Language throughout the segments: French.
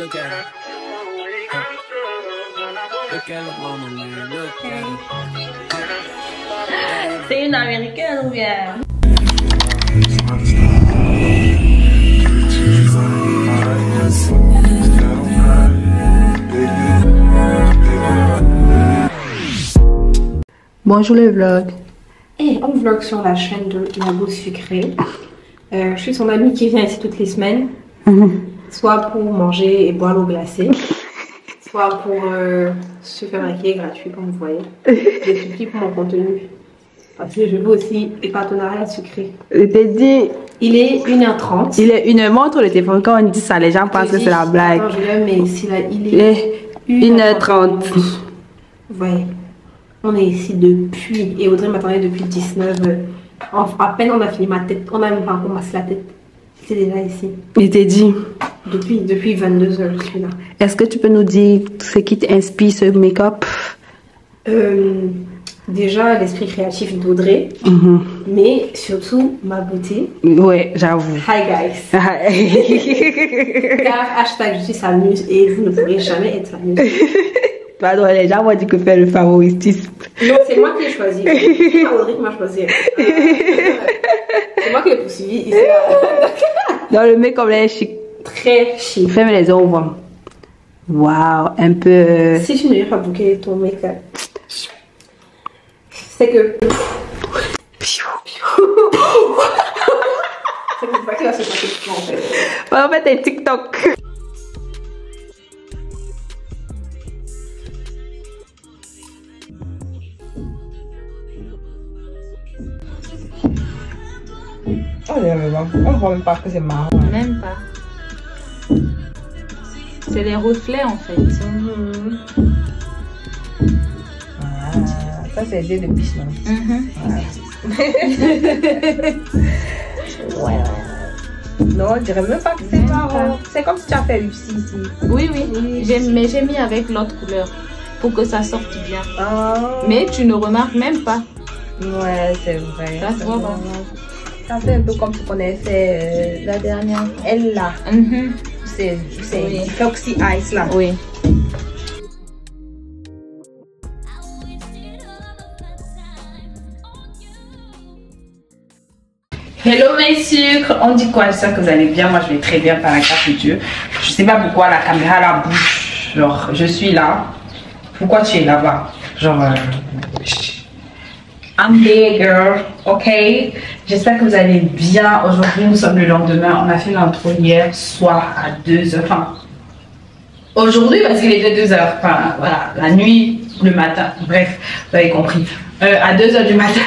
look at her. Look at her mama, man, look at her. C'est une américaine ou bien? Bonjour le vlog. Et on vlog sur la chaîne de La Bouffe Sucrée. Je suis son amie qui vient ici toutes les semaines. Soit pour manger et boire l'eau glacée, soit pour se faire maquiller gratuit comme vous voyez. Je supplie pour mon contenu. Parce que je veux aussi des partenariats sucrés. Je t'ai dit. Il est 1h30. Il est une montre le téléphone. Quand on dit ça, les gens pensent que c'est la blague. Attends, je l'aime, mais ici, là, il est 1h30. Vous voyez, on est ici depuis. Et Audrey m'attendait depuis 19. À peine on a fini ma tête. On n'a même pas encore massé la tête. C'est déjà ici. Je t'ai dit. Depuis 22h, je suis là. Est-ce que tu peux nous dire ce qui t'inspire ce make-up? Déjà, l'esprit créatif d'Audrey, mais surtout ma beauté. Ouais, j'avoue. Hi guys. Car hashtag je suis sa muse et vous ne pourrez jamais être sa muse. Pardon, les gens vont dire que faire le favoritisme. Non, c'est moi qui ai choisi. C'est pas Audrey qui m'a choisi. C'est moi qui l'ai poursuivi. Dans le make-up, là, est chic. Très chic. Ferme les ombres. Waouh, un peu. Si tu ne viens pas bouquer ton make-up, c'est que. C'est pas que là, c'est pas que en fait. En fait, c'est TikTok. On ne voit même pas que c'est marrant. Même pas. C'est les reflets en fait. Ça c'est idée de biche, non? Ouais. Non, je dirais même pas que c'est marrant. C'est comme si tu as fait Lucie ici. Oui. Mais j'ai mis avec l'autre couleur pour que ça sorte bien. Oh. Mais tu ne remarques même pas. Ouais, c'est vrai. Ça se voit pas. Ça fait un peu comme ce qu'on avait fait la dernière. Elle là. C'est oui. Foxy Ice là. Oui. Hello mes sucres, on dit quoi? J'espère que vous allez bien. Moi je vais très bien par la grâce de Dieu. Je sais pas pourquoi la caméra la bouge. Genre je suis là. Pourquoi tu es là-bas? Genre I'm there girl, ok? J'espère que vous allez bien. Aujourd'hui nous sommes le lendemain. On a fait l'intro hier soir à 2h. Enfin aujourd'hui parce qu'il était 2h. Enfin voilà, la nuit, le matin. Bref, vous avez compris. À 2h du matin,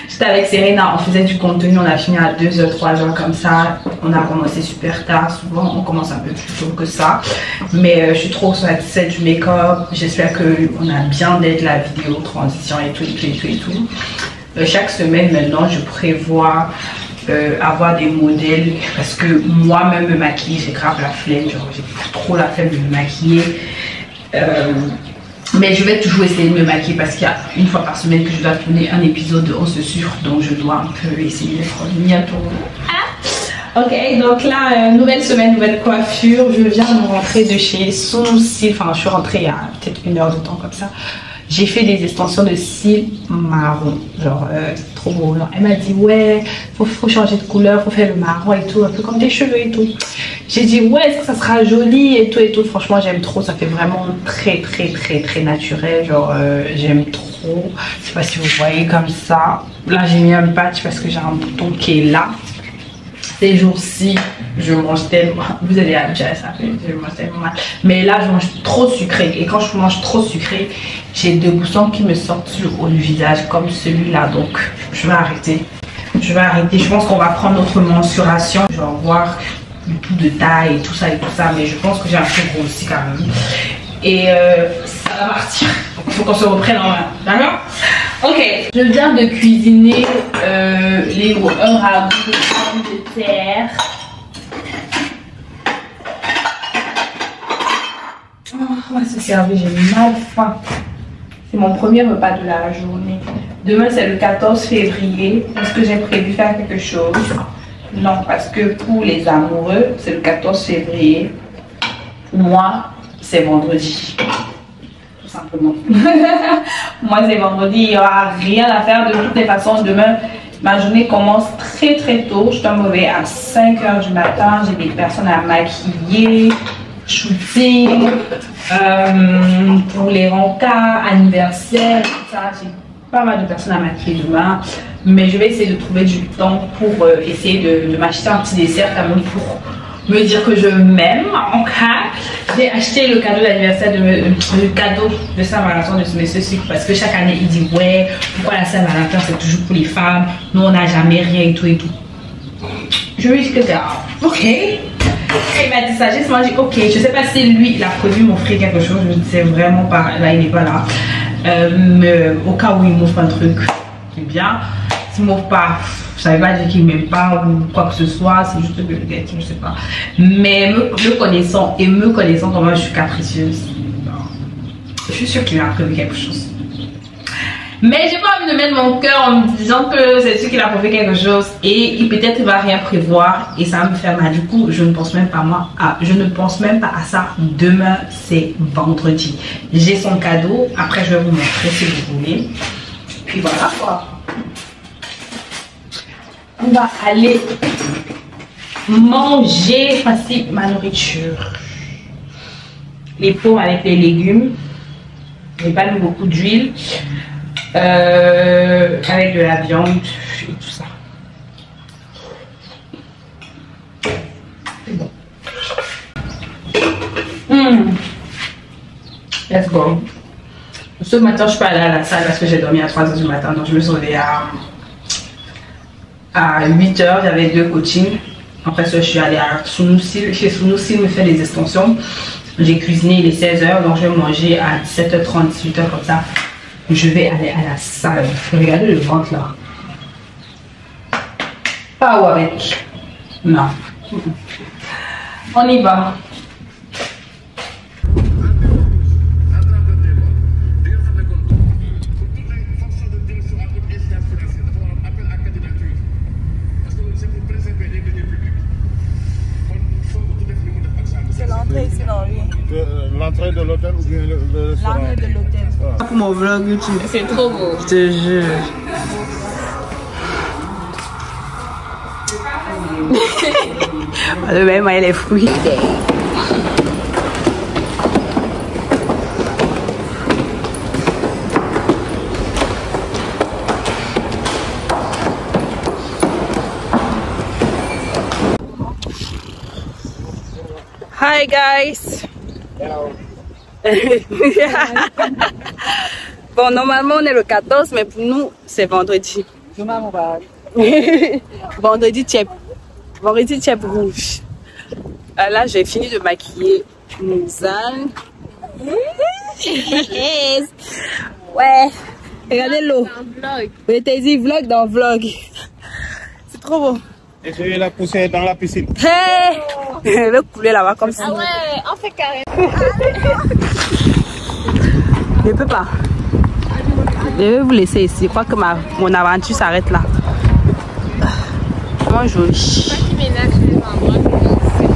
j'étais avec Serena, on faisait du contenu, on a fini à 2h, 3h comme ça. On a commencé super tard, souvent on commence un peu plus tôt que ça. Mais je suis trop satisfaite du make-up, j'espère qu'on a bien d'être la vidéo, transition et tout. Chaque semaine maintenant, je prévois avoir des modèles parce que moi-même me maquiller, j'ai grave la flemme, genre j'ai trop la flemme de me maquiller. Mais je vais toujours essayer de me maquiller parce qu'il y a une fois par semaine que je dois tourner un épisode de On se sucre, donc je dois un peu essayer d'être bientôt. Ok, donc là, nouvelle semaine, nouvelle coiffure. Je viens de rentrer de chez Son Cils. Enfin, je suis rentrée il y a peut-être 1 heure de temps comme ça. J'ai fait des extensions de cils marron, genre trop beau. Genre, elle m'a dit ouais, faut changer de couleur, faut faire le marron et tout, un peu comme tes cheveux et tout. J'ai dit ouais, est-ce que ça sera joli et tout. Franchement, j'aime trop, ça fait vraiment très naturel. Genre, j'aime trop. Je sais pas si vous voyez comme ça. Là, j'ai mis un patch parce que j'ai un bouton qui est là. Ces jours-ci, je mange tellement. Vous allez habituer à ça, je mange tellement mal. Mais là, je mange trop sucré. Et quand je mange trop sucré, j'ai 2 boutons qui me sortent sur le haut du visage, comme celui-là. Donc, je vais arrêter. Je pense qu'on va prendre notre mensuration. Je vais voir le tout de taille et tout ça. Mais je pense que j'ai un peu grossi quand même. Et ça va partir. Donc, il faut qu'on se reprenne en main. D'accord? Ok. Je viens de cuisiner un ragoût de pommes de terre. On va se servir, j'ai mal faim. C'est mon premier repas de la journée. Demain, c'est le 14 février. Est-ce que j'ai prévu faire quelque chose? Non, parce que pour les amoureux, c'est le 14 février. moi, c'est vendredi. Tout simplement. Moi, c'est vendredi. Il n'y aura rien à faire. De toutes les façons, demain, ma journée commence très très tôt. Je dois me réveiller à 5 h du matin. J'ai des personnes à maquiller, shooting, pour les rencarts, anniversaires, tout ça. J'ai pas mal de personnes à maquiller demain. Mais je vais essayer de trouver du temps pour essayer de m'acheter un petit dessert quand même pour me dire que je m'aime. En cas, j'ai acheté le cadeau d'anniversaire, le cadeau de Saint-Valentin de ce monsieur sucre parce que chaque année il dit ouais, pourquoi la Saint-Valentin c'est toujours pour les femmes, nous on n'a jamais rien et tout et tout. Je lui ai dit que c'est ok. Et il m'a dit ça, j'ai dit ok, je sais pas si lui il a prévu m'offrir quelque chose, je ne sais vraiment pas, là il n'est pas là. Mais au cas où il m'offre un truc qui est bien, s'il m'offre pas, ça ne veut pas dire qu'il m'aime pas ou quoi que ce soit, c'est juste que je sais pas. Mais me connaissant et me connaissant comment je suis capricieuse, je suis sûre qu'il a prévu quelque chose. Mais j'ai pas envie de mettre mon cœur en me disant que c'est sûr qu'il a prévu quelque chose et il peut-être va rien prévoir et ça va me faire mal. Du coup, je ne pense même pas à ça. Demain, c'est vendredi. J'ai son cadeau. Après, je vais vous montrer si vous voulez. Puis voilà quoi. On va aller manger voici ma nourriture. Les pommes avec les légumes. Je n'ai pas mis beaucoup d'huile. Avec de la viande et tout ça. C'est bon. Let's go. Ce matin, je suis pas allée à la salle parce que j'ai dormi à 3 h du matin. Donc, je me suis réveillée à 8 h. J'avais 2 coachings. Après ça, je suis allée à Sunusil. Chez Sunusil, me fait des extensions. J'ai cuisiné, il est 16 h. Donc, je vais manger à 17 h 30, 18 h comme ça. Je vais aller à la salle. Regardez le ventre là. Pas ou avec. Non. On y va. C'est l'entrée ici dans lui. L'entrée de l'hôtel ou bien le restaurant? L'entrée de l'hôtel. Pour mon vlog YouTube. C'est trop beau. Je te jure. Le même, il est fruits. Hi guys. Bon, normalement on est le 14, mais pour nous c'est vendredi. Vendredi tiep rouge. Là j'ai fini de maquiller Mouzane. Ouais, regardez l'eau. Oui, t'as dit vlog dans vlog. C'est trop beau. Et je vais la pousser dans la piscine. Hey, je vais couler là-bas comme ça. Ah ouais, on fait carré. Je peux pas. Je vais vous laisser ici. Je crois que mon aventure s'arrête là. Comment joli. Ce qui m'énerve chez les mamans, c'est que...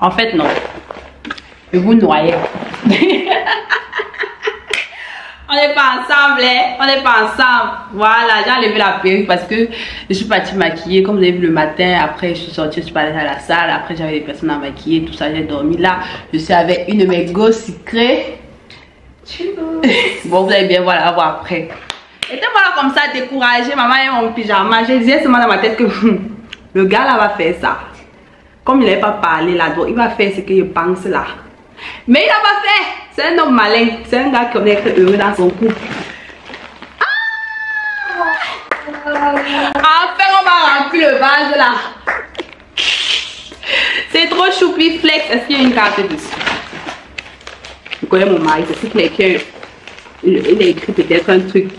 En fait, non. Je vous noyais. On n'est pas ensemble, hein? On n'est pas ensemble. Voilà, j'ai enlevé la perruque parce que je suis partie maquiller. Comme vous avez vu le matin, après je suis sortie, je suis allée à la salle. Après j'avais des personnes à maquiller, tout ça, j'ai dormi là. Je suis avec une de mes gosses sucrées. Bon, vous allez bien voir après. Et voilà comme ça, découragée. Maman est en pyjama. Je disais seulement dans ma tête que le gars là va faire ça. Comme il n'avait pas parlé là, donc il va faire ce que je pense là. Mais il n'a pas fait. C'est un homme malin. C'est un gars qui est heureux dans son couple. Enfin, on va remplir le vase là. C'est trop choupi flex. Est-ce qu'il y a une carte dessus? Je connais mon mari. C'est sûr qu'il a écrit peut-être un truc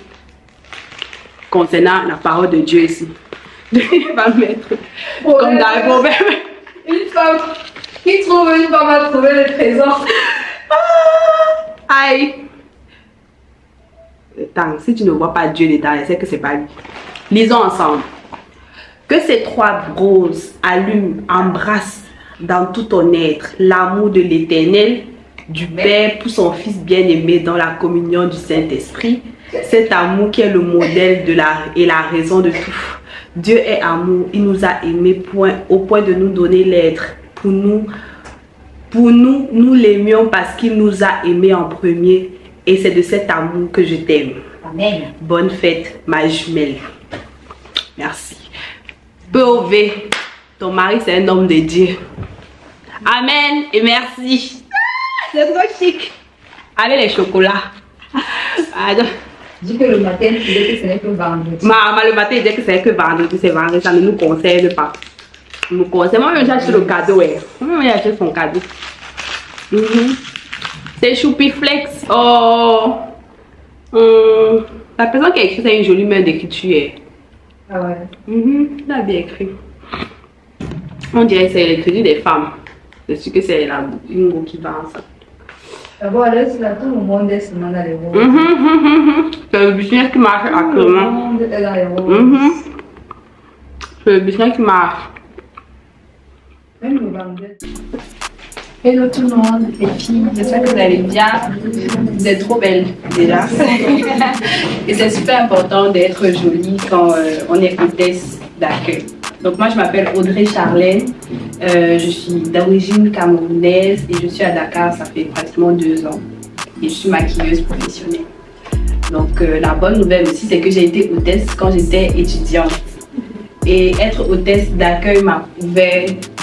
concernant la parole de Dieu ici. Il va mettre comme dans le problème. Une femme qui trouve une femme à trouver le trésor. Aïe. Attends, si tu ne vois pas Dieu dedans, c'est que c'est pas lui. Lisons ensemble. Que ces trois roses allument, embrassent dans tout ton être l'amour de l'Éternel, du Père pour son Fils bien-aimé dans la communion du Saint-Esprit. Cet amour qui est le modèle et la raison de tout. Dieu est amour, il nous a aimés au point de nous donner l'être. Pour nous, nous l'aimions parce qu'il nous a aimés en premier. Et c'est de cet amour que je t'aime. Amen. Bonne fête, ma jumelle. Merci. POV, ton mari c'est un homme de Dieu. Amen et merci. C'est trop chic. Allez les chocolats. Dis que le matin, tu disais que ce n'est que vendredi. Maman, le matin, il disait que c'est que vendredi, c'est vendredi, ça ne nous concerne pas. Nous concerne. Moi, j'ai acheté le cadeau, ouais. Moi, j'ai acheté son cadeau. C'est Choupiflex. Oh. La personne qui a écrit, c'est une jolie main d'écriture. Ah ouais. Il a bien écrit. On dirait que c'est l'écriture des femmes. Je suis que c'est une go qui vend ça. D'abord, là, c'est là tout le monde est seulement dans les roses. C'est le business qui marche actuellement. Tout le monde est dans les roses. C'est le business qui marche. Même le vendredi. Hello tout le monde, les filles, j'espère que vous allez bien. Vous êtes trop belles déjà. Et c'est super important d'être jolie quand on est hôtesse d'accueil. Donc moi je m'appelle Audrey Charlène, je suis d'origine camerounaise et je suis à Dakar, ça fait pratiquement 2 ans. Et je suis maquilleuse professionnelle. Donc la bonne nouvelle aussi c'est que j'ai été hôtesse quand j'étais étudiante. Et être hôtesse d'accueil m'a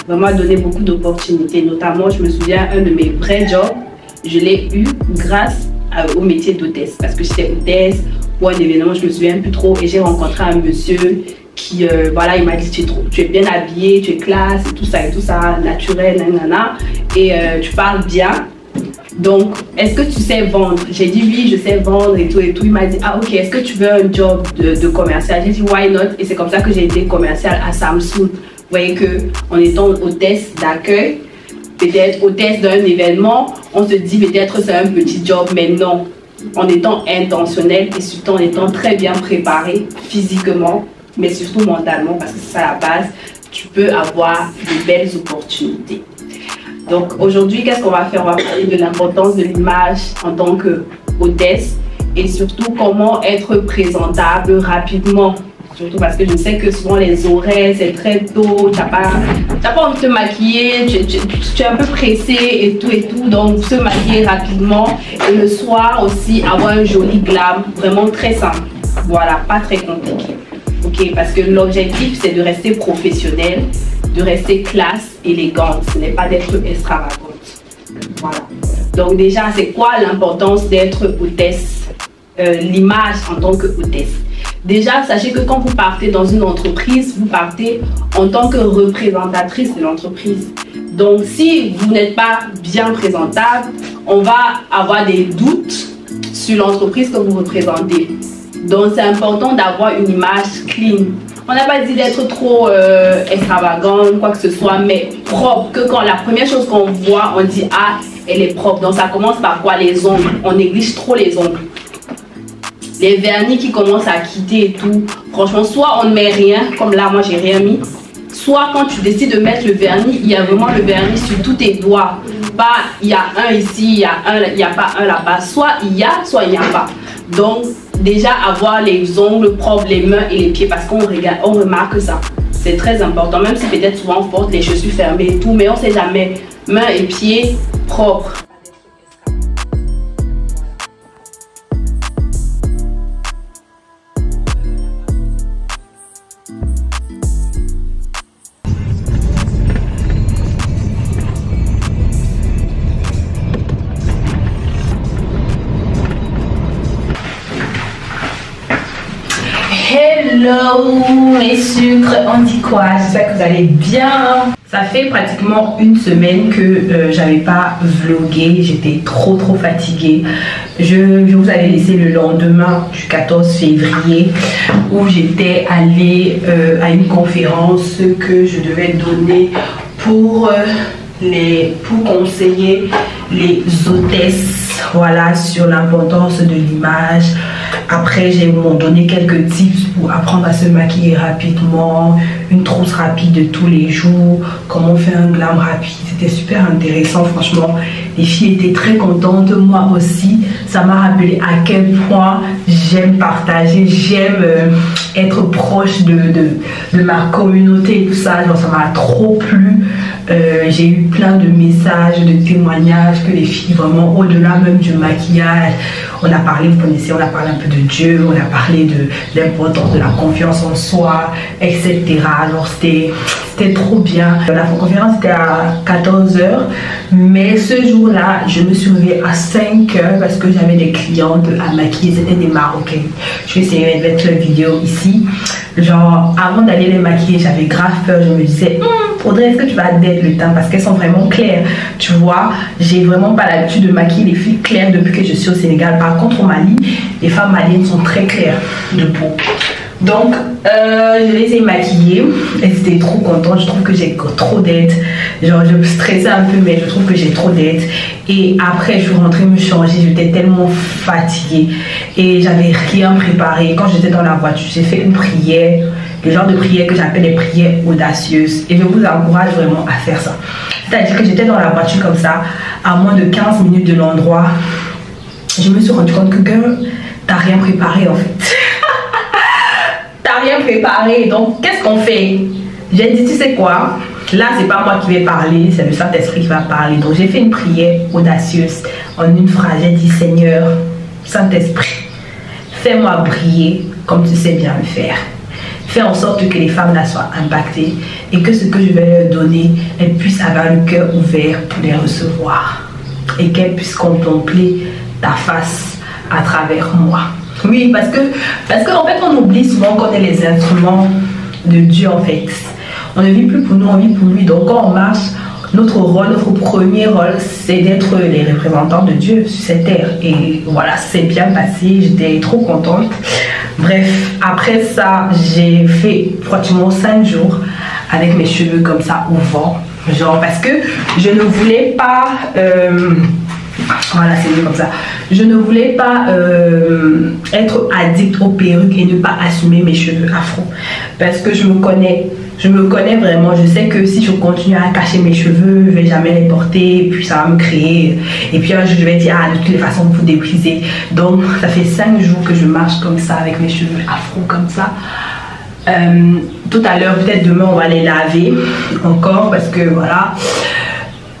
vraiment donné beaucoup d'opportunités. Notamment, je me souviens, un de mes vrais jobs, je l'ai eu grâce au métier d'hôtesse. Parce que j'étais hôtesse pour un événement, je me souviens plus trop. Et j'ai rencontré un monsieur qui, voilà, il m'a dit tu es bien habillée, tu es classe, et tout ça, naturel, nanana. Et tu parles bien. Donc, est-ce que tu sais vendre? J'ai dit oui, je sais vendre et tout. Il m'a dit, ah ok, est-ce que tu veux un job de commercial? J'ai dit, why not? Et c'est comme ça que j'ai été commercial à Samsung. Vous voyez que en étant hôtesse d'accueil, peut-être hôtesse d'un événement, on se dit peut-être c'est un petit job, mais non. En étant intentionnel et surtout en étant très bien préparé physiquement, mais surtout mentalement, parce que c'est ça la base, tu peux avoir de belles opportunités. Donc aujourd'hui, qu'est-ce qu'on va faire? On va parler de l'importance de l'image en tant que hôtesse et surtout comment être présentable rapidement. Surtout parce que je sais que souvent les horaires, c'est très tôt, tu n'as pas envie de te maquiller, tu es un peu pressé et tout, donc se maquiller rapidement. Et le soir aussi, avoir un joli glam, vraiment très simple. Voilà, pas très compliqué. Ok, parce que l'objectif, c'est de rester professionnel, de rester classe, élégante, ce n'est pas d'être extravagante. Voilà. Donc déjà, c'est quoi l'importance d'être hôtesse? L'image en tant que hôtesse. Déjà, sachez que quand vous partez dans une entreprise, vous partez en tant que représentatrice de l'entreprise. Donc, si vous n'êtes pas bien présentable, on va avoir des doutes sur l'entreprise que vous représentez. Donc, c'est important d'avoir une image clean. On n'a pas dit d'être trop extravagant, quoi que ce soit, mais propre. Que quand la première chose qu'on voit, on dit, ah, elle est propre. Donc, ça commence par quoi? Les ongles. On néglige trop les ongles. Les vernis qui commencent à quitter et tout. Franchement, soit on ne met rien, comme là, moi, j'ai rien mis. Soit quand tu décides de mettre le vernis, il y a vraiment le vernis sur tous tes doigts. Pas, il y a un ici, il n'y a pas un là-bas. Soit il y a, soit il n'y a pas. Donc, déjà avoir les ongles propres, les mains et les pieds, parce qu'on remarque ça. C'est très important, même si peut-être souvent on porte les chaussures fermées et tout, mais on ne sait jamais. Mains et pieds propres. Hello les sucres, on dit quoi? J'espère que vous allez bien. Ça fait pratiquement une semaine que j'avais pas vlogué, j'étais trop fatiguée. Je vous avais laissé le lendemain du 14 février où j'étais allée à une conférence que je devais donner pour conseiller les hôtesses, voilà, sur l'importance de l'image. Après, j'ai donné quelques tips pour apprendre à se maquiller rapidement, une trousse rapide de tous les jours, comment faire un glam rapide. C'était super intéressant, franchement. Les filles étaient très contentes, moi aussi. Ça m'a rappelé à quel point j'aime partager, j'aime être proche de ma communauté et tout ça. Genre, ça m'a trop plu. J'ai eu plein de messages, de témoignages que les filles, vraiment, au-delà même du maquillage, on a parlé, vous connaissez, on a parlé un peu de Dieu, on a parlé de l'importance de la confiance en soi, etc. Alors, c'était trop bien. La conférence était à 14 h, mais ce jour-là, je me suis levée à 5 h parce que j'avais des clientes à maquiller, c'était des Marocaines. Je vais essayer de mettre la vidéo ici. Genre, avant d'aller les maquiller, j'avais grave peur. Je me disais, Audrey, est-ce que tu vas dead le teint? Parce qu'elles sont vraiment claires. Tu vois, j'ai vraiment pas l'habitude de maquiller les filles claires depuis que je suis au Sénégal. Par contre, au Mali, les femmes maliennes sont très claires de peau. Donc, je les ai maquillées. Elles étaient trop contentes. Je trouve que j'ai trop d'aide. Genre, je me stressais un peu, mais je trouve que j'ai trop d'aide. Et après, je suis rentrée me changer. J'étais tellement fatiguée. Et j'avais rien préparé. Quand j'étais dans la voiture, j'ai fait une prière. Le genre de prière que j'appelle les prières audacieuses. Et je vous encourage vraiment à faire ça. C'est-à-dire que j'étais dans la voiture comme ça, à moins de 15 minutes de l'endroit. Je me suis rendu compte que, girl, t'as rien préparé en fait. T'as rien préparé. Donc, qu'est-ce qu'on fait? J'ai dit, tu sais quoi? Là, c'est pas moi qui vais parler, c'est le Saint-Esprit qui va parler. Donc, j'ai fait une prière audacieuse. En une phrase, j'ai dit, Seigneur, Saint-Esprit, fais-moi briller comme tu sais bien le faire. Fais en sorte que les femmes là soient impactées et que ce que je vais leur donner, elles puissent avoir le cœur ouvert pour les recevoir. Et qu'elles puissent contempler ta face à travers moi. Oui, parce que en fait, on oublie souvent qu'on est les instruments de Dieu en fait. On ne vit plus pour nous, on vit pour lui. Donc quand on marche, notre rôle, notre premier rôle, c'est d'être les représentants de Dieu sur cette terre. Et voilà, c'est bien passé, j'étais trop contente. Bref, après ça, j'ai fait pratiquement 5 jours avec mes cheveux comme ça au vent. Genre parce que je ne voulais pas... voilà, c'est mieux comme ça. Je ne voulais pas être addict aux perruques et ne pas assumer mes cheveux afro. Parce que je me connais vraiment. Je sais que si je continue à cacher mes cheveux, je ne vais jamais les porter. Et puis ça va me créer. Et puis je vais dire, ah, de toutes les façons, il faut débriser. Donc ça fait 5 jours que je marche comme ça avec mes cheveux afro comme ça. Tout à l'heure, peut-être demain, on va les laver encore. Parce que voilà,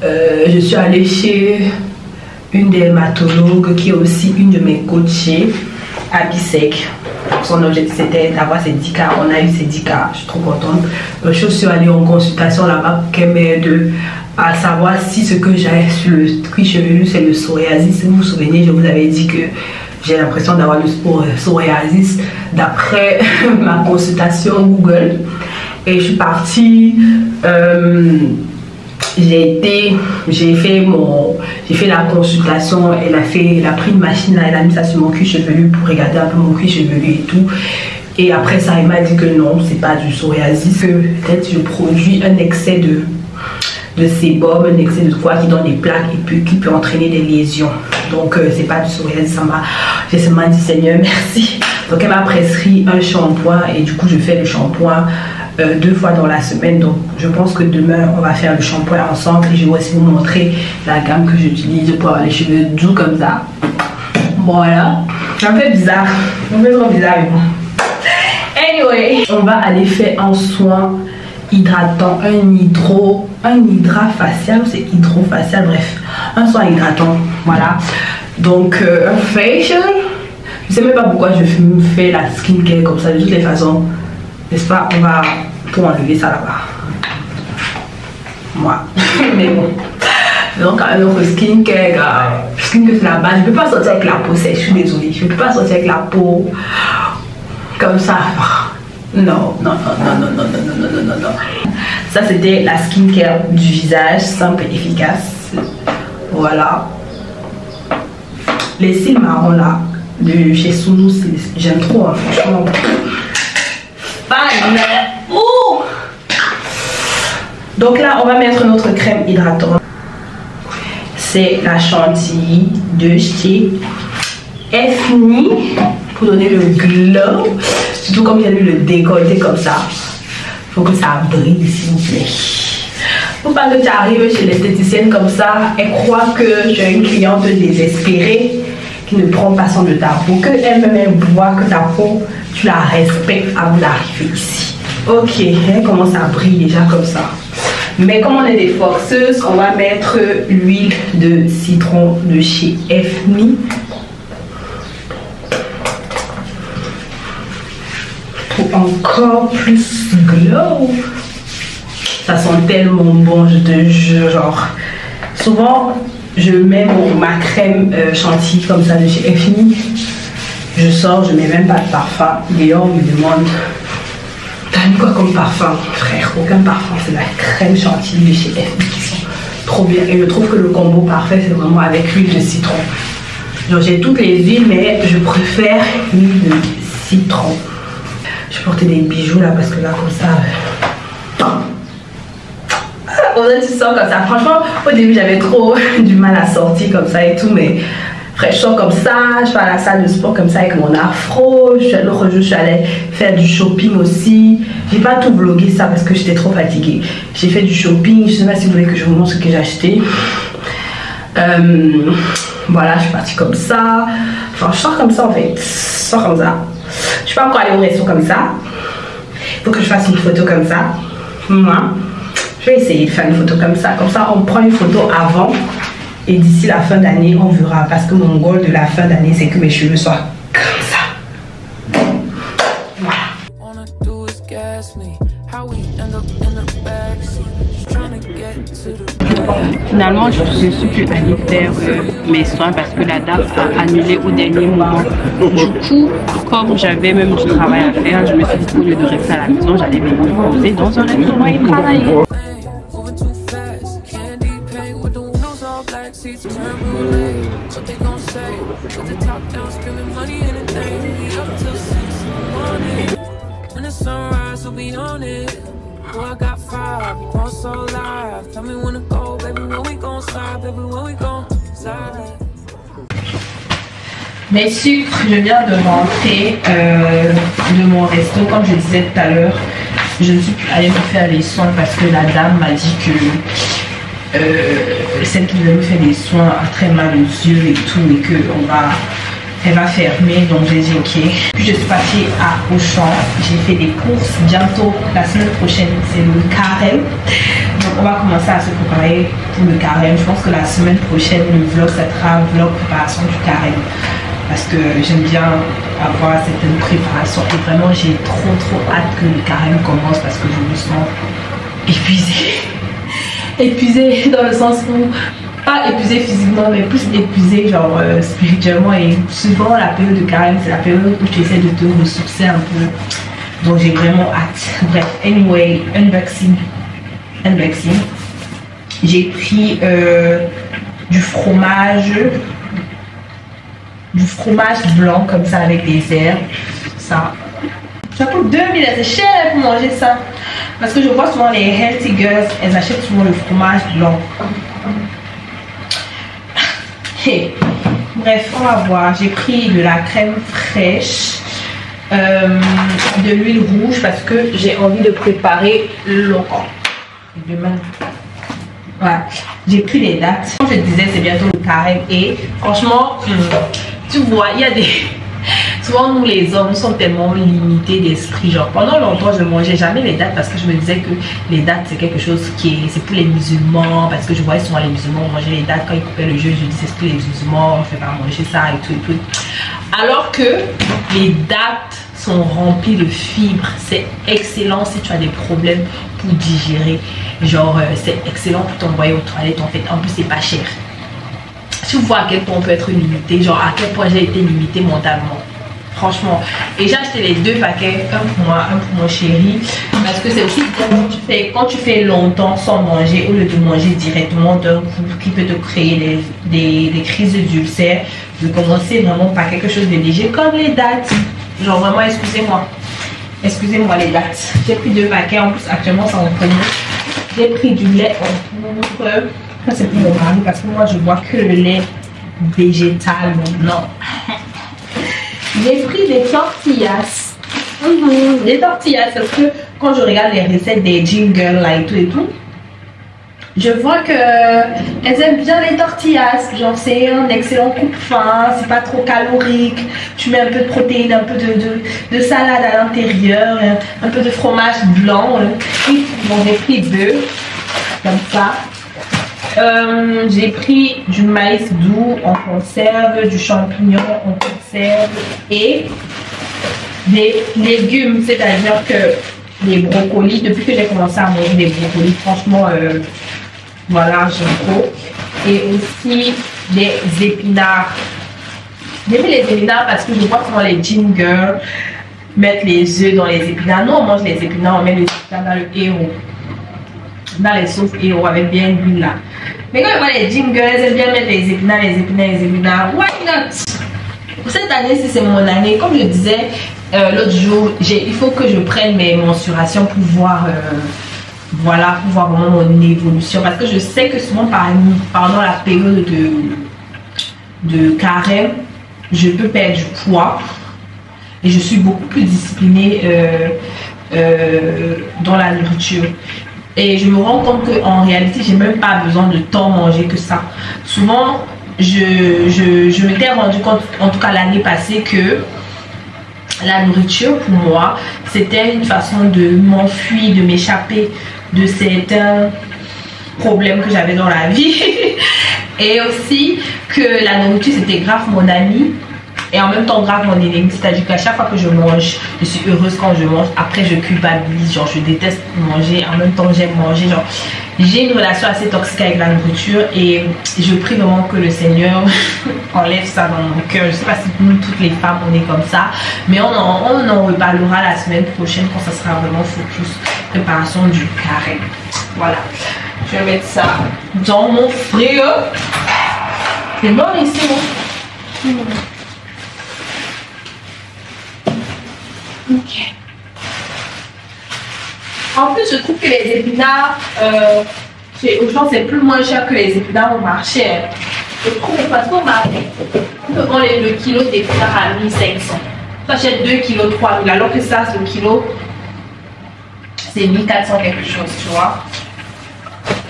je suis allée chez une dermatologue qui est aussi une de mes coachées à Bissec. Son objectif c'était d'avoir ses 10 cas. On a eu ses 10 cas, je suis trop contente. Je suis allée en consultation là-bas pour qu'elle m'aide à savoir si ce que j'ai sur le cuir chevelu c'est le psoriasis. Si vous vous souvenez, je vous avais dit que j'ai l'impression d'avoir le psoriasis d'après ma consultation Google. Et je suis partie... j'ai fait la consultation. Elle a pris une machine là, elle a mis ça sur mon cuir chevelu pour regarder un peu mon cuir chevelu et tout. Et après ça, elle m'a dit que non, c'est pas du psoriasis, que peut-être je produis un excès de sébum, un excès de quoi qui donne des plaques et puis qui peut entraîner des lésions. Donc c'est pas du psoriasis. J'ai seulement dit Seigneur merci. Donc elle m'a prescrit un shampoing et du coup je fais le shampoing 2 fois dans la semaine. Donc je pense que demain on va faire le shampoing ensemble et je vais aussi vous montrer la gamme que j'utilise pour avoir les cheveux doux comme ça. Voilà, ça me fait bizarre, ça me fait trop bizarre mais bon. Anyway, on va aller faire un soin hydratant, un hydra facial, c'est hydrofacial, bref, un soin hydratant, voilà. Donc un facial, je sais même pas pourquoi je me fais la skincare comme ça de toutes les façons, n'est-ce pas? On va pour enlever ça là-bas, moi. Mais bon, donc un autre skincare, skincare c'est la base. Je peux pas sortir avec la peau sèche, je suis désolée, je peux pas sortir avec la peau comme ça. Non. Ça c'était la skincare du visage, simple et efficace. Voilà. Les cils marrons là, de chez Sounous, j'aime trop, hein, franchement. Ouh. Donc là, on va mettre notre crème hydratante. c'est la chantilly de chez Effni pour donner le glow. Surtout comme j'ai lu le décolleté comme ça. Faut que ça brille s'il vous plaît. Faut pas que tu arrives chez l'esthéticienne comme ça et crois que tu as une cliente désespérée qui ne prend pas soin de ta peau, que elle-même voit que ta peau, tu la respectes avant d'arriver ici. Ok, elle commence à briller déjà comme ça. Mais comme on est des forceuses, on va mettre l'huile de citron de chez Effni. Pour encore plus glow. Ça sent tellement bon, je te jure. Genre, souvent, je mets ma crème chantilly comme ça de chez Effni. Je sors, je mets même pas de parfum. D'ailleurs, on me demande, t'as mis quoi comme parfum? Frère, aucun parfum. C'est la crème chantilly de chez Effni qui sent trop bien. Et je trouve que le combo parfait, c'est vraiment avec l'huile de citron. Genre, j'ai toutes les huiles, mais je préfère l'huile de citron. Je portais des bijoux là parce que là, comme ça. On a du sang comme ça. Franchement, au début, j'avais trop du mal à sortir comme ça et tout, mais frère, je sors comme ça, je vais à la salle de sport comme ça avec mon afro. L'autre jour, je suis allée faire du shopping aussi. J'ai pas tout vlogué ça parce que j'étais trop fatiguée. J'ai fait du shopping, je sais pas si vous voulez que je vous montre ce que j'ai acheté. Voilà, je suis partie comme ça. Enfin, je sors comme ça en fait. Je sors comme ça. Je peux encore aller au resto comme ça. Il faut que je fasse une photo comme ça. Moi. Je vais essayer de faire une photo comme ça. Comme ça, on prend une photo avant. Et d'ici la fin d'année, on verra. Parce que mon goal de la fin d'année, c'est que mes cheveux soient comme ça. Voilà. Finalement, je ne suis plus allée faire mes soins parce que la dame a annulé au dernier moment. Du coup, comme j'avais même du travail à faire, je me suis dit qu'au lieu de rester à la maison, j'allais me poser dans un restaurant et travailler. Mes sucres, je viens de rentrer de mon resto. Comme je disais tout à l'heure, je ne suis plus allée me faire les soins parce que la dame m'a dit que celle qui devait me faire des soins a très mal aux yeux et tout, et que elle va fermer. Donc j'ai dit ok. Puis je suis partie à Auchan, j'ai fait des courses. Bientôt, la semaine prochaine, c'est le carême. Donc on va commencer à se préparer pour le carême. Je pense que la semaine prochaine, le vlog, ça sera un vlog préparation du carême. Parce que j'aime bien avoir cette préparation. Et vraiment, j'ai trop hâte que le carême commence parce que je me sens épuisée. Épuisée dans le sens où, pas épuisée physiquement, mais plus épuisée genre spirituellement. Et souvent, la période de carême, c'est la période où tu essaies de te ressourcer un peu. Donc j'ai vraiment hâte. Bref, anyway, unboxing. J'ai pris du fromage blanc comme ça avec des herbes. Ça coûte 2000, c'est cher pour manger ça. Parce que je vois souvent les healthy girls, elles achètent souvent le fromage blanc. Hey. Bref, on va voir. J'ai pris de la crème fraîche, de l'huile rouge parce que j'ai envie de préparer l'oran. Demain. Voilà. J'ai pris les dates. Comme je disais, c'est bientôt le carême et franchement, tu vois, il y a des... Souvent, nous les hommes sommes tellement limités d'esprit. Genre, pendant longtemps, je ne mangeais jamais les dates parce que je me disais que les dates, c'est quelque chose qui est... C'est pour les musulmans. Parce que je voyais souvent les musulmans manger les dates. Quand ils coupaient le jeu, je disais, c'est pour les musulmans, on ne fait pas manger ça et tout et tout. Alors que les dates sont remplies de fibres. C'est excellent si tu as des problèmes pour digérer. Genre, c'est excellent pour t'envoyer aux toilettes. En fait, en plus, c'est pas cher. Tu vois à quel point on peut être limité. Genre, à quel point j'ai été limitée mentalement. Franchement. Et j'ai acheté les 2 paquets, un pour moi, un pour mon chéri. Parce que c'est aussi quand tu fais longtemps sans manger, au lieu de manger directement d'un coup, qui peut te créer des crises d'ulcères, de commencer vraiment par quelque chose de léger, comme les dates. Genre vraiment, excusez-moi. Excusez-moi les dates. J'ai pris 2 paquets, en plus actuellement c'est en promo. J'ai pris du lait en poudre. Ça c'est pour mon mari parce que moi je bois que le lait végétal. Non. J'ai pris des tortillas. Des tortillas parce que quand je regarde les recettes des jingles là et tout, je vois que elles aiment bien les tortillas. Genre c'est un excellent coupe-faim, c'est pas trop calorique. Tu mets un peu de protéines, un peu de salade à l'intérieur, un peu de fromage blanc. Et bon, j'ai pris deux comme ça. J'ai pris du maïs doux en conserve, du champignon en conserve et des légumes, c'est-à-dire que les brocolis, depuis que j'ai commencé à manger des brocolis, franchement, voilà, j'aime trop. Et aussi des épinards. J'ai mis les épinards parce que je vois souvent les jingles mettre les œufs dans les épinards. Nous, on mange les épinards, on met les épinards dans le héros. Dans les sauces héros avec bien l'huile là. Mais quand on voit les jingles, elles aiment bien mettre les épinards. Why not? Pour cette année, si c'est mon année, comme je disais l'autre jour, il faut que je prenne mes mensurations pour voir, voilà, pour voir vraiment mon évolution. Parce que je sais que souvent pendant la période de carême, je peux perdre du poids. Et je suis beaucoup plus disciplinée dans la nourriture. Et je me rends compte qu'en réalité, j'ai même pas besoin de tant manger que ça. Souvent, je m'étais rendu compte, en tout cas l'année passée, que la nourriture pour moi, c'était une façon de m'enfuir, de m'échapper de certains problèmes que j'avais dans la vie. Et aussi que la nourriture, c'était grave mon ami. Et en même temps grave mon ennemi, c'est-à-dire qu'à chaque fois que je mange, je suis heureuse quand je mange, après je culpabilise, genre je déteste manger, en même temps j'aime manger, genre j'ai une relation assez toxique avec la nourriture et je prie vraiment que le Seigneur enlève ça dans mon cœur. Je sais pas si nous toutes les femmes on est comme ça, mais on en reparlera la semaine prochaine quand ça sera vraiment focus préparation du carême. Voilà, je vais mettre ça dans mon frigo. C'est bon ici, bon. Ok. En plus, je trouve que les épinards, chez Auchan, c'est plus moins cher que les épinards au marché. Je trouve parce qu'on vend le kilo d'épinards à 1500. Tu achètes 2 kilos, 3000, alors que ça, le kilo, c'est 1400 quelque chose, tu vois.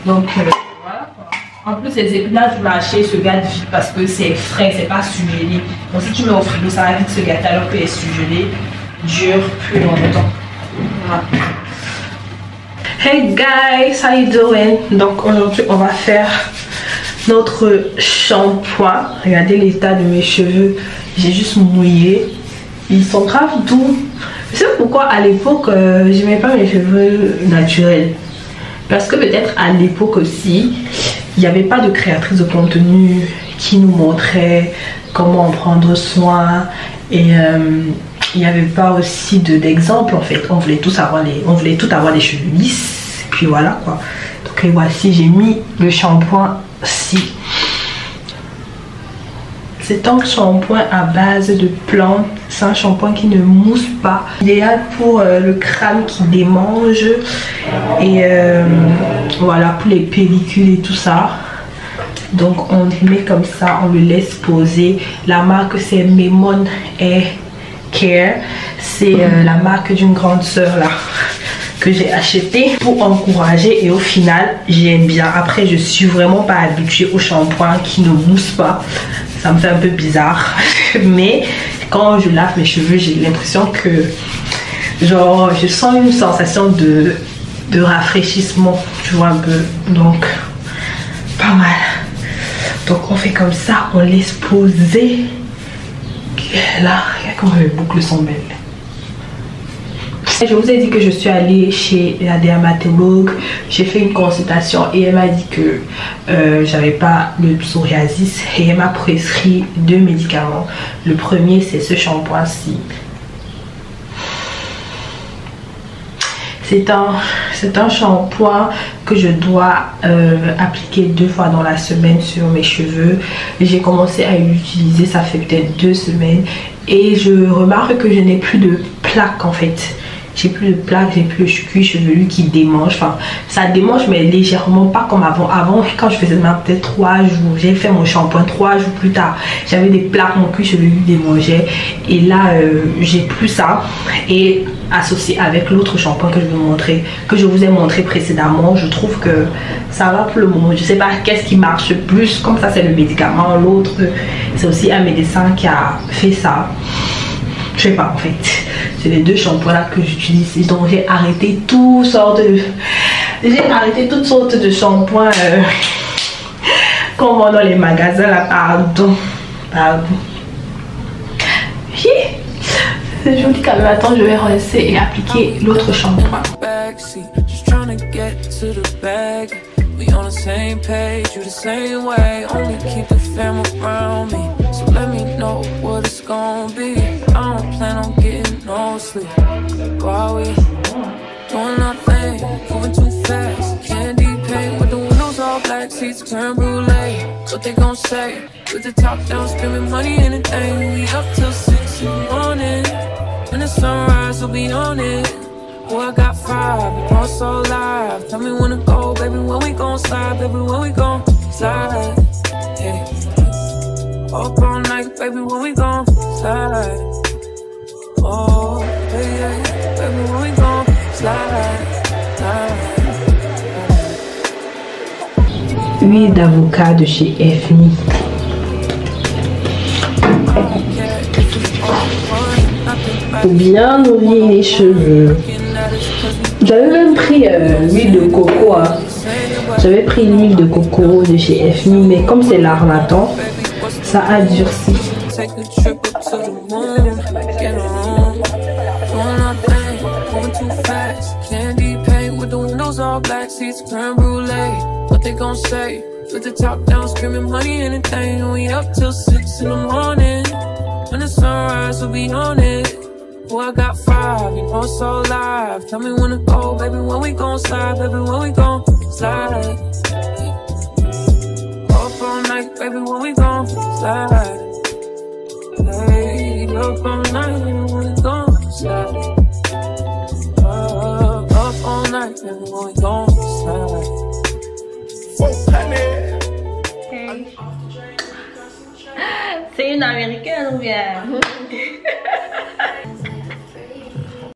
Donc, voilà quoi. En plus, les épinards du marché se gâtent vite parce que c'est frais, c'est pas surgelé. Donc, si tu mets au frigo, ça va vite se gâter alors que les surgelés dure plus longtemps. Voilà. Hey guys, how you doing? Donc aujourd'hui on va faire notre shampoing. Regardez l'état de mes cheveux, j'ai juste mouillé. Ils sont grave doux. Je sais pourquoi à l'époque j'aimais pas mes cheveux naturels. Parce que peut-être à l'époque aussi, il n'y avait pas de créatrice de contenu qui nous montrait comment en prendre soin. Et il n'y avait pas aussi d'exemple en fait. On voulait tous avoir des cheveux lisses. Puis voilà quoi. Donc les voici, j'ai mis le shampoing ci. C'est un shampoing à base de plantes. C'est un shampoing qui ne mousse pas. Idéal pour le crâne qui démange. Et voilà, pour les pellicules et tout ça. Donc on le met comme ça, on le laisse poser. La marque c'est Memon Hair Care. C'est la marque d'une grande sœur là que j'ai acheté pour encourager, et au final j'aime bien. Après je suis vraiment pas habituée au shampoing qui ne mousse pas, ça me fait un peu bizarre mais quand je lave mes cheveux j'ai l'impression que genre je sens une sensation de rafraîchissement, tu vois un peu, donc pas mal. Donc on fait comme ça, on laisse poser. Là, regarde comment mes boucles sont belles. Je vous ai dit que je suis allée chez la dermatologue, j'ai fait une consultation et elle m'a dit que j'avais pas le psoriasis et elle m'a prescrit 2 médicaments. Le premier c'est ce shampoing-ci. C'est un shampoing que je dois appliquer 2 fois dans la semaine sur mes cheveux. J'ai commencé à l'utiliser, ça fait peut-être 2 semaines. Et je remarque que je n'ai plus de plaques en fait. j'ai plus de plaques, j'ai plus le cuir chevelu qui démange. Enfin, ça démange, mais légèrement, pas comme avant. Avant, quand je faisais peut-être 3 jours, j'ai fait mon shampoing 3 jours plus tard, j'avais des plaques, mon cuir chevelu démangeait. Et là, j'ai plus ça. Et associé avec l'autre shampoing que je vous ai montré précédemment, je trouve que ça va pour le moment. Je sais pas qu'est-ce qui marche plus, comme ça c'est le médicament, l'autre c'est aussi un médecin qui a fait ça. Je sais pas en fait. C'est les 2 shampoings là que j'utilise. Donc j'ai arrêté toutes sortes de shampoings qu'on vend dans les magasins là. Pardon. C'est joli quand même. Attends, je vais rincer et appliquer l'autre shampoing. We on the same page, you the same way. Only keep the fam around me, so let me know what it's gonna be. I don't plan on getting no sleep. While we doing nothing, moving too fast. Candy paint with the windows all black, seats creme brulee. What they gon' say? With the top down, spending money in a thing. We up till 6 in the morning. When the sunrise, we'll be on it. Oh, I got 5, we going so live. Tell me when to go, baby, when we gon' slide, baby, when we gon' slide. Yeah. Up all night, baby, when we gon' slide. Oh, baby, baby, when we gon' slide. Huile d'avocat de chez FMI. Pour bien nourrir les cheveux. J'avais même pris l'huile de coco. Hein. J'avais pris l'huile de coco de chez FMI, mais comme c'est l'armatan, ça a durci. Oh, I got 5, you know so live. Tell me when to go, baby, when we gon' slide, baby, when we gon' slide. Up all night, baby, when we gon' slide. Hey, up all night, baby, when we gon' slide. Up all night, baby, when we gon' slide. C'est une américaine ou bien?